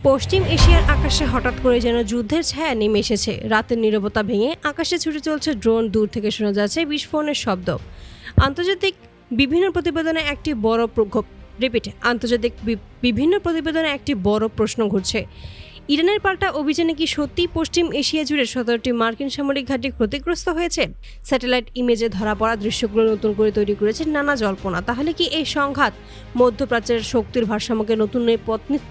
পশ্চিম এশিয়ার আকাশে হঠাৎ করে যেন যুদ্ধের ছায়া নেমে এসেছে। রাতের নীরবতা ভেঙে আকাশে ছুটে চলছে ড্রোন, দূর থেকে শোনা যাচ্ছে বিস্ফোরণের শব্দ। আন্তর্জাতিক বিভিন্ন প্রতিবেদনে একটি বড় বিভিন্ন প্রতিবেদনে একটি বড় প্রশ্ন ঘুরছে। ইরানের পাল্টা অভিযানে কি সত্যি পশ্চিম এশিয়া জুড়ে 17টি মার্কিন সামরিক ঘাঁটি ক্ষতিগ্রস্ত হয়েছে? স্যাটেলাইট ইমেজে ধরা পড়া দৃশ্যগুলো নতুন করে তৈরি করেছে নানা জল্পনা। তাহলে কি এই সংঘাত মধ্যপ্রাচ্যের শক্তির ভারসাম্যকে নতুন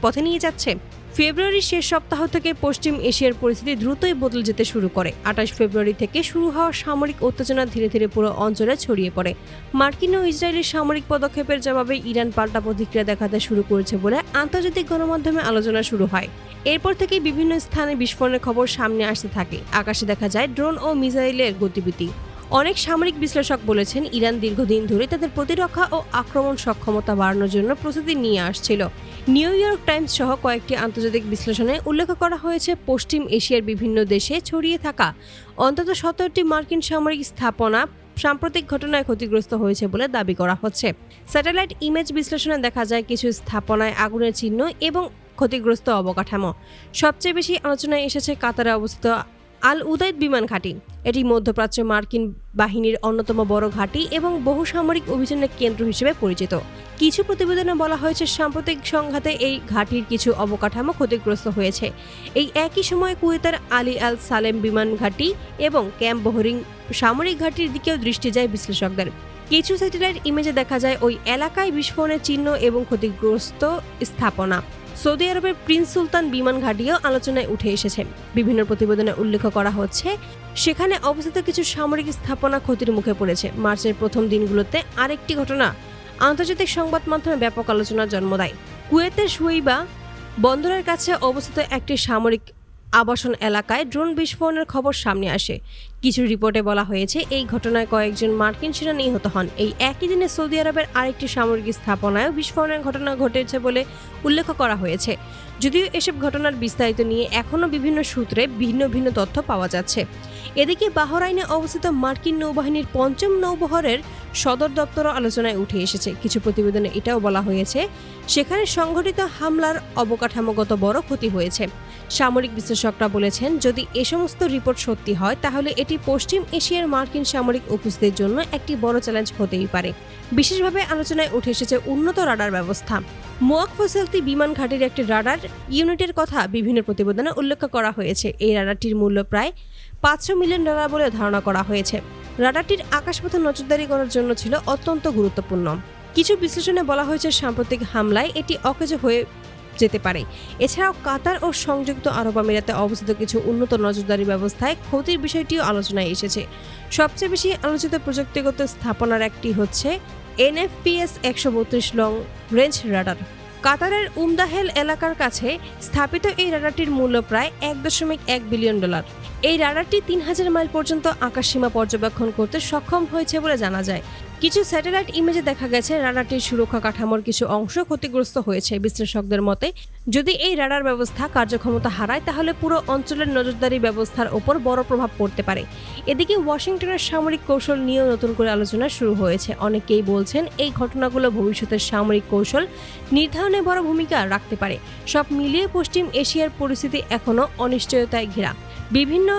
পথে নিয়ে যাচ্ছে? ফেব্রুয়ারির শেষ সপ্তাহ থেকে পশ্চিম এশিয়ার পরিস্থিতি দ্রুতই বদলে যেতে শুরু করে। 28 ফেব্রুয়ারি থেকে শুরু হওয়া সামরিক উত্তেজনা ধীরে ধীরে পুরো অঞ্চলে ছড়িয়ে পড়ে। মার্কিন ও ইসরায়েলের সামরিক পদক্ষেপের জবাবে ইরান পাল্টা প্রতিক্রিয়া দেখাতে শুরু করেছে বলে আন্তর্জাতিক গণমাধ্যমে আলোচনা শুরু হয়। এরপর থেকে বিভিন্ন স্থানে বিস্ফোরণের খবর সামনে আসতে থাকে। আকাশে দেখা যায় ড্রোন ও মিসাইলের গতিবিধি। অনেক সামরিক বিশ্লেষক বলেছেন, ইরান দীর্ঘদিন ধরে তাদের প্রতিরক্ষা ও আক্রমণ সক্ষমতা বাড়ানোর জন্য প্রস্তুতি নিয়ে আসছিল। নিউ ইয়র্ক টাইমস সহ কয়েকটি আন্তর্জাতিক বিশ্লেষণে উল্লেখ করা হয়েছে, পশ্চিম এশিয়ার বিভিন্ন দেশে ছড়িয়ে থাকা অন্তত 17টি মার্কিন সামরিক স্থাপনা সাম্প্রতিক ঘটনায় ক্ষতিগ্রস্ত হয়েছে বলে দাবি করা হচ্ছে। স্যাটেলাইট ইমেজ বিশ্লেষণে দেখা যায় কিছু স্থাপনায় আগুনের চিহ্ন এবং ক্ষতিগ্রস্ত অবকাঠামো। সবচেয়ে বেশি আলোচনায় এসেছে কাতারে অবস্থিত আল উদাইদ বিমান ঘাঁটি। এটি মধ্যপ্রাচ্য মার্কিন বাহিনীর অন্যতম বড় ঘাঁটি এবং বহু সামরিক অভিযানের কেন্দ্র হিসেবে পরিচিত। কিছু প্রতিবেদনে বলা হয়েছে, সাম্প্রতিক সংঘাতে এই ঘাঁটির কিছু অবকাঠামো ক্ষতিগ্রস্ত হয়েছে। এই একই সময়ে কুয়েতের আলী আল সালেম বিমান ঘাঁটি এবং ক্যাম্প বহরিং সামরিক ঘাঁটির দিকেও দৃষ্টি যায় বিশ্লেষকদের। কিছু স্যাটেলাইট ইমেজে দেখা যায় ওই এলাকায় বিস্ফোরণের চিহ্ন এবং ক্ষতিগ্রস্ত স্থাপনা। সৌদি আরবের প্রিন্স সুলতান বিমান ঘাঁটিও আলোচনায় উঠে এসেছে। বিভিন্ন প্রতিবেদনে উল্লেখ করা হচ্ছে, সেখানে অবস্থিত কিছু সামরিক স্থাপনা ক্ষতির মুখে পড়েছে। মার্চের প্রথম দিনগুলোতে আরেকটি ঘটনা আন্তর্জাতিক সংবাদ মাধ্যমে ব্যাপক আলোচনার জন্ম দেয়। কুয়েতের সুয়েইবা বন্দরের কাছে অবস্থিত একটি সামরিক আবাসন এলাকায় ড্রোন বিস্ফোরণের খবর সামনে আসে। কিছু রিপোর্টে বলা হয়েছে, এই ঘটনায় কয়েকজন মার্কিন সেনা নিহত হন। এই একই দিনে সৌদি আরবের আরেকটি সামরিক স্থাপনায় বিস্ফোরণের ঘটনা ঘটেছে বলে উল্লেখ করা হয়েছে। যদিও এসব ঘটনার বিস্তারিত নিয়ে এখনও বিভিন্ন সূত্রে ভিন্ন ভিন্ন তথ্য পাওয়া যাচ্ছে। এদিকে বাহরাইনে অবস্থিত মার্কিন নৌবাহিনীর 5ম নৌবহরের সদর দপ্তরও আলোচনায় উঠে এসেছে। কিছু প্রতিবেদনে এটাও বলা হয়েছে, সেখানে সংঘটিত হামলার অবকাঠামোগত বড় ক্ষতি হয়েছে। সামরিক বিশ্লেষকরা বলেছেন, যদি এ সমস্ত রিপোর্ট সত্যি হয়, তাহলে এটি পশ্চিম এশিয়ার মার্কিন সামরিক উপস্থিতির জন্য একটি বড় চ্যালেঞ্জ হতেই পারে। বিশেষভাবে আলোচনায় উঠে এসেছে উন্নত রাডার ব্যবস্থা। মোয়াক্ফ-ই বিমান ঘাঁটির একটি রাডার ইউনিটের কথা বিভিন্ন প্রতিবেদনে উল্লেখ করা হয়েছে। এই রাডারটির মূল্য প্রায় $500 মিলিয়ন বলে ধারণা করা হয়েছে। রাডারটির আকাশপথে নজরদারি করার জন্য ছিল অত্যন্ত গুরুত্বপূর্ণ। কিছু বিশ্লেষণে বলা হয়েছে, সাম্প্রতিক হামলায় এটি অকেজো হয়ে যেতে পারে। এছাড়াও কাতার ও সংযুক্ত আরব আমিরাতে অবস্থিত কিছু উন্নত নজরদারি ব্যবস্থায় ক্ষতির বিষয়টিও আলোচনায় এসেছে। সবচেয়ে বেশি আলোচিত প্রযুক্তিগত স্থাপনার একটি হচ্ছে NFPS 132 লং রেঞ্জ রাডার। কাতারের উমদাহেল এলাকার কাছে স্থাপিত এই রাডারটির মূল্য প্রায় $1.1 বিলিয়ন। এই রাডারটি 3000 মাইল পর্যন্ত আকাশসীমা পর্যবেক্ষণ করতে সক্ষম হয়েছে বলে জানা যায়। কিছু স্যাটেলাইট ইমেজে দেখা গেছে, রাডারটির সুরক্ষা কাঠামোর কিছু অংশ ক্ষতিগ্রস্ত হয়েছে। বিশ্লেষকদের মতে, যদি এই রাডার ব্যবস্থা কার্যক্ষমতা হারায়, তাহলে পুরো অঞ্চলের নজরদারি ব্যবস্থার ওপর বড় প্রভাব পড়তে পারে। এদিকে ওয়াশিংটনের সামরিক কৌশল নিয়েও নতুন করে আলোচনা শুরু হয়েছে। অনেকেই বলছেন, এই ঘটনাগুলো ভবিষ্যতের সামরিক কৌশল নির্ধারণে বড় ভূমিকা রাখতে পারে। সব মিলিয়ে পশ্চিম এশিয়ার পরিস্থিতি এখনও অনিশ্চয়তায় ঘেরা। বিভিন্ন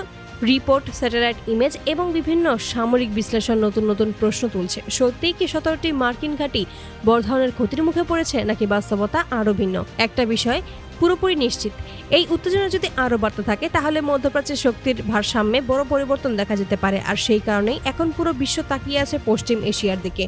রিপোর্ট, স্যাটেলাইট ইমেজ এবং বিভিন্ন সামরিক বিশ্লেষণ নতুন নতুন প্রশ্ন তুলছে। সত্যিই কি 17টি মার্কিন ঘাঁটি বড় ধরনের ক্ষতির মুখে পড়েছে, নাকি বাস্তবতা আরও ভিন্ন? একটা বিষয় পুরোপুরি নিশ্চিত, এই উত্তেজনা যদি আরও বাড়তে থাকে, তাহলে মধ্যপ্রাচ্যের শক্তির ভারসাম্যে বড় পরিবর্তন দেখা যেতে পারে। আর সেই কারণেই এখন পুরো বিশ্ব তাকিয়ে আছে পশ্চিম এশিয়ার দিকে।